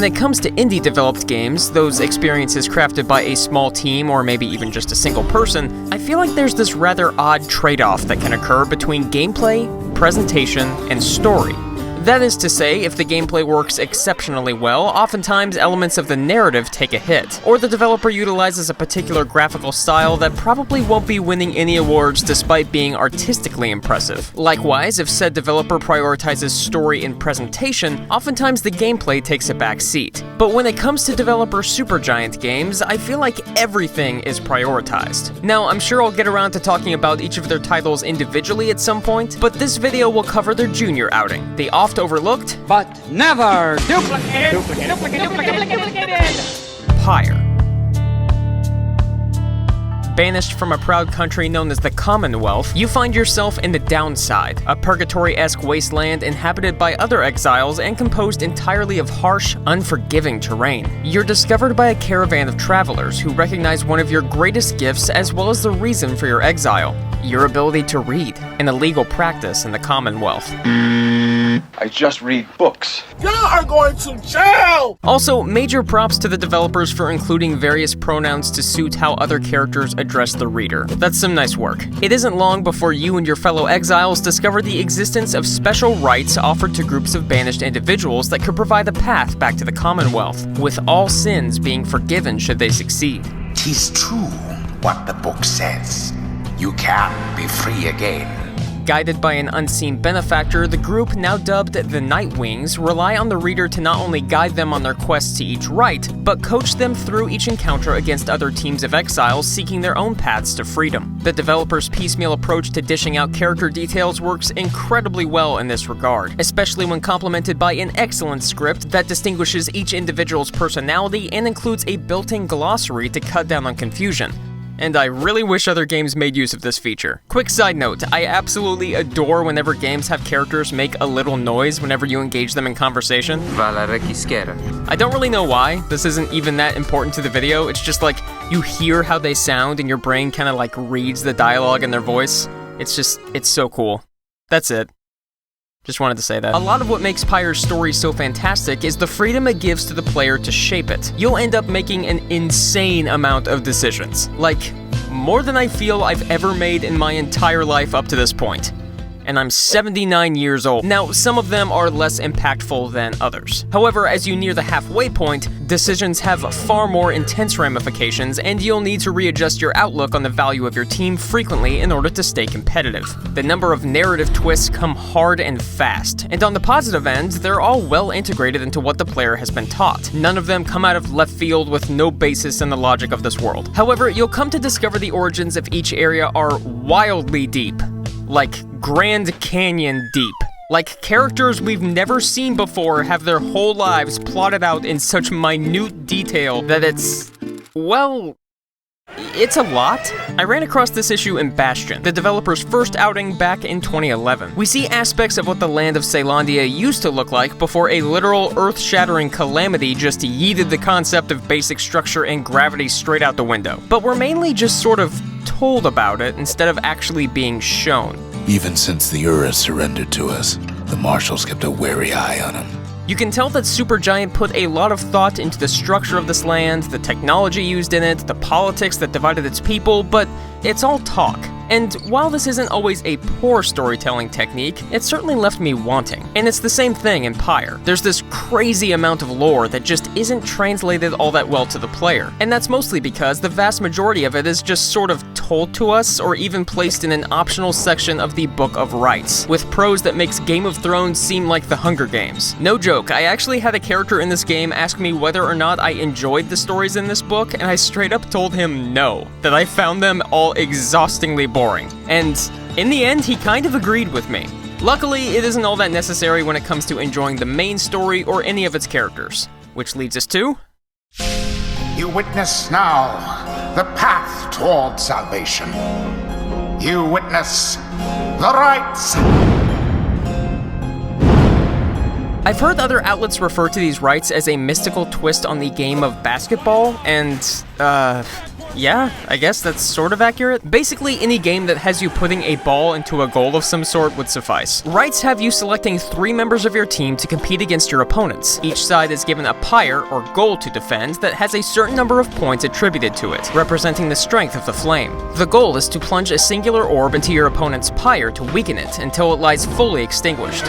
When it comes to indie-developed games, those experiences crafted by a small team or maybe even just a single person, I feel like there's this rather odd trade-off that can occur between gameplay, presentation, and story. That is to say, if the gameplay works exceptionally well, oftentimes elements of the narrative take a hit, or the developer utilizes a particular graphical style that probably won't be winning any awards despite being artistically impressive. Likewise, if said developer prioritizes story and presentation, oftentimes the gameplay takes a back seat. But when it comes to developer Supergiant Games, I feel like everything is prioritized. Now, I'm sure I'll get around to talking about each of their titles individually at some point, but this video will cover their junior outing, the overlooked, but never duplicated. Pyre. Banished from a proud country known as the Commonwealth, you find yourself in the Downside, a purgatory-esque wasteland inhabited by other exiles and composed entirely of harsh, unforgiving terrain. You're discovered by a caravan of travelers who recognize one of your greatest gifts as well as the reason for your exile, your ability to read, an illegal practice in the Commonwealth. I just read books. Y'all are going to jail! Also, major props to the developers for including various pronouns to suit how other characters address the reader. That's some nice work. It isn't long before you and your fellow exiles discover the existence of special rites offered to groups of banished individuals that could provide a path back to the Commonwealth, with all sins being forgiven should they succeed. 'Tis true what the book says. You can be free again. Guided by an unseen benefactor, the group, now dubbed the Nightwings, rely on the reader to not only guide them on their quests to each rite, but coach them through each encounter against other teams of exiles seeking their own paths to freedom. The developer's piecemeal approach to dishing out character details works incredibly well in this regard, especially when complemented by an excellent script that distinguishes each individual's personality and includes a built-in glossary to cut down on confusion. And I really wish other games made use of this feature. Quick side note, I absolutely adore whenever games have characters make a little noise whenever you engage them in conversation. I don't really know why, this isn't even that important to the video, it's just like, you hear how they sound and your brain kinda like reads the dialogue in their voice. It's so cool. That's it. Just wanted to say that. A lot of what makes Pyre's story so fantastic is the freedom it gives to the player to shape it. You'll end up making an insane amount of decisions. Like, more than I feel I've ever made in my entire life up to this point. And I'm 79 years old. Now, some of them are less impactful than others. However, as you near the halfway point, decisions have far more intense ramifications, and you'll need to readjust your outlook on the value of your team frequently in order to stay competitive. The number of narrative twists come hard and fast, and on the positive end, they're all well integrated into what the player has been taught. None of them come out of left field with no basis in the logic of this world. However, you'll come to discover the origins of each area are wildly deep. Like Grand Canyon deep. Like characters we've never seen before have their whole lives plotted out in such minute detail that it's a lot. I ran across this issue in Bastion, the developer's first outing back in 2011. We see aspects of what the land of Caelondia used to look like before a literal earth-shattering calamity just yeeted the concept of basic structure and gravity straight out the window. But we're mainly just sort of told about it instead of actually being shown. Even since the Ura surrendered to us, the Marshals kept a wary eye on him. You can tell that Supergiant put a lot of thought into the structure of this land, the technology used in it, the politics that divided its people, but it's all talk. And while this isn't always a poor storytelling technique, it certainly left me wanting. And it's the same thing in Pyre. There's this crazy amount of lore that just isn't translated all that well to the player. And that's mostly because the vast majority of it is just sort of told to us or even placed in an optional section of the Book of Rites, with prose that makes Game of Thrones seem like the Hunger Games. No joke, I actually had a character in this game ask me whether or not I enjoyed the stories in this book, and I straight up told him no, that I found them all exhaustingly boring. And in the end, he kind of agreed with me. Luckily, it isn't all that necessary when it comes to enjoying the main story or any of its characters. Which leads us to... You witness now the path toward salvation. You witness the rites. I've heard other outlets refer to these rites as a mystical twist on the game of basketball, and, Yeah, I guess that's sort of accurate. Basically, any game that has you putting a ball into a goal of some sort would suffice. Rites have you selecting 3 members of your team to compete against your opponents. Each side is given a pyre, or goal, to defend that has a certain number of points attributed to it, representing the strength of the flame. The goal is to plunge a singular orb into your opponent's pyre to weaken it until it lies fully extinguished.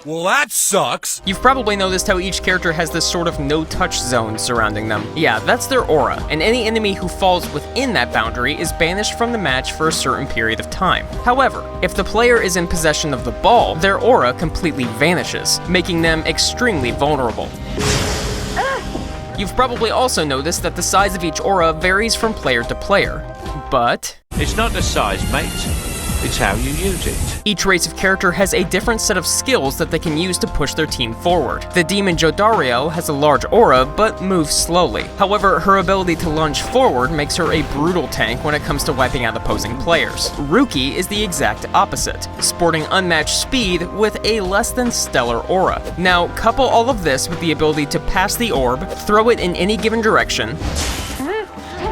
Well, that sucks. You've probably noticed how each character has this sort of no-touch zone surrounding them. Yeah, that's their aura, and any enemy who falls within that boundary is banished from the match for a certain period of time. However, if the player is in possession of the ball, their aura completely vanishes, making them extremely vulnerable. You've probably also noticed that the size of each aura varies from player to player, but it's not the size, mate. It's how you use it. Each race of character has a different set of skills that they can use to push their team forward. The demon Jodario has a large aura, but moves slowly. However, her ability to lunge forward makes her a brutal tank when it comes to wiping out opposing players. Ruki is the exact opposite, sporting unmatched speed with a less than stellar aura. Now, couple all of this with the ability to pass the orb, throw it in any given direction,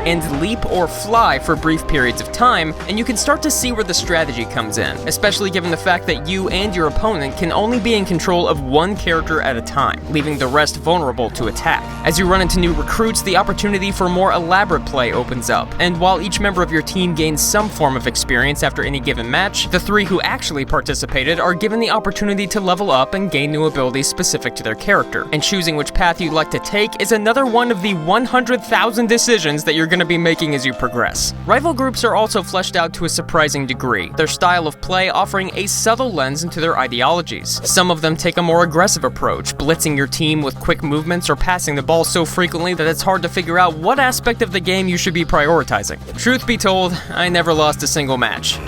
and leap or fly for brief periods of time, and you can start to see where the strategy comes in, especially given the fact that you and your opponent can only be in control of one character at a time, leaving the rest vulnerable to attack. As you run into new recruits, the opportunity for more elaborate play opens up, and while each member of your team gains some form of experience after any given match, the 3 who actually participated are given the opportunity to level up and gain new abilities specific to their character, and choosing which path you'd like to take is another one of the 100,000 decisions that you're going to be making as you progress. Rival groups are also fleshed out to a surprising degree, their style of play offering a subtle lens into their ideologies. Some of them take a more aggressive approach, blitzing your team with quick movements or passing the ball so frequently that it's hard to figure out what aspect of the game you should be prioritizing. Truth be told, I never lost a single match.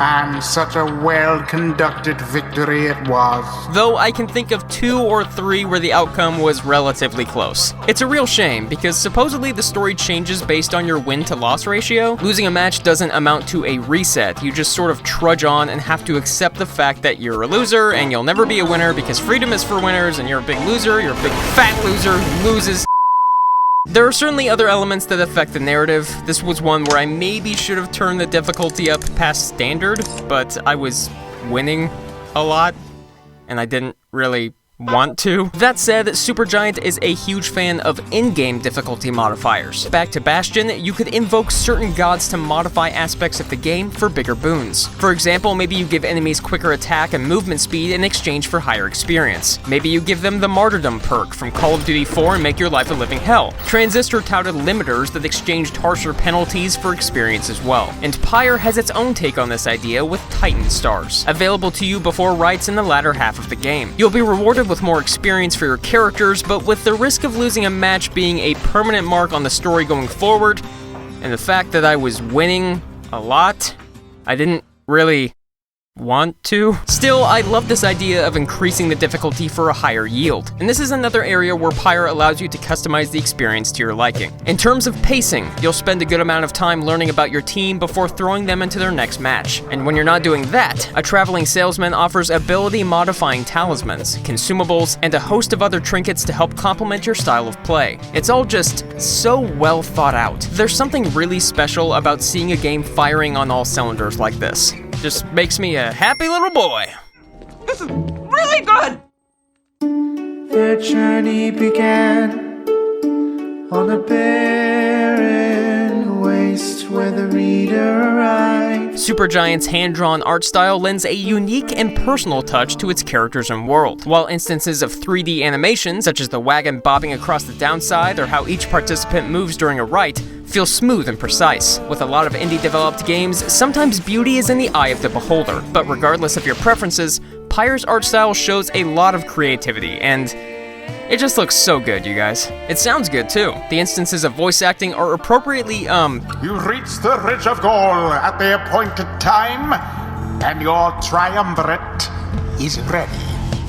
And such a well-conducted victory it was. Though I can think of 2 or 3 where the outcome was relatively close. It's a real shame, because supposedly the story changes based on your win-to-loss ratio. Losing a match doesn't amount to a reset, you just sort of trudge on and have to accept the fact that you're a loser and you'll never be a winner because freedom is for winners and you're a big loser, you're a big fat loser who loses. There are certainly other elements that affect the narrative. This was one where I maybe should have turned the difficulty up past standard, but I was winning a lot, and I didn't really want to. That said, Supergiant is a huge fan of in-game difficulty modifiers. Back to Bastion, you could invoke certain gods to modify aspects of the game for bigger boons. For example, maybe you give enemies quicker attack and movement speed in exchange for higher experience. Maybe you give them the Martyrdom perk from Call of Duty 4 and make your life a living hell. Transistor touted limiters that exchanged harsher penalties for experience as well. And Pyre has its own take on this idea with Titan Stars, available to you before rites in the latter half of the game. You'll be rewarded with more experience for your characters, but with the risk of losing a match being a permanent mark on the story going forward, and the fact that I was winning a lot, I didn't really want to. Still, I love this idea of increasing the difficulty for a higher yield, and this is another area where Pyre allows you to customize the experience to your liking. In terms of pacing, you'll spend a good amount of time learning about your team before throwing them into their next match, and when you're not doing that, a traveling salesman offers ability-modifying talismans, consumables, and a host of other trinkets to help complement your style of play. It's all just so well thought out. There's something really special about seeing a game firing on all cylinders like this. Just makes me a happy little boy. This is really good! Their journey began on a barren waste where the reader arrived. Supergiant's hand-drawn art style lends a unique and personal touch to its characters and world, while instances of 3D animation, such as the wagon bobbing across the downside or how each participant moves during a rite, feel smooth and precise. With a lot of indie-developed games, sometimes beauty is in the eye of the beholder, but regardless of your preferences, Pyre's art style shows a lot of creativity, and it just looks so good, you guys. It sounds good, too. The instances of voice acting are appropriately, You reach the Ridge of Goal at the appointed time, and your triumvirate is ready.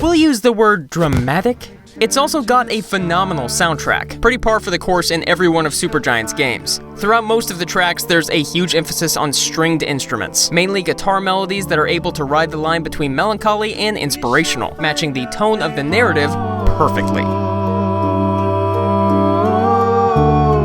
we'll use the word dramatic. It's also got a phenomenal soundtrack, pretty par for the course in every one of Supergiant's games. Throughout most of the tracks, there's a huge emphasis on stringed instruments, mainly guitar melodies that are able to ride the line between melancholy and inspirational, matching the tone of the narrative perfectly.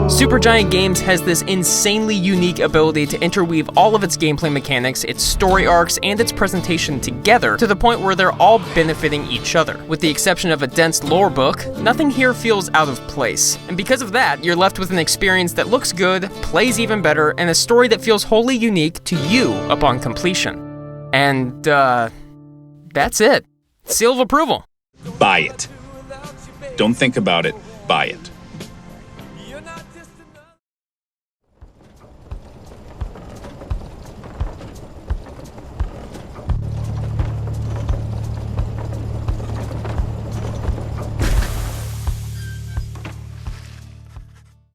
Supergiant Games has this insanely unique ability to interweave all of its gameplay mechanics, its story arcs, and its presentation together to the point where they're all benefiting each other. With the exception of a dense lore book, nothing here feels out of place. And because of that, you're left with an experience that looks good, plays even better, and a story that feels wholly unique to you upon completion. And, that's it. Seal of approval. Buy it. Don't think about it. Buy it.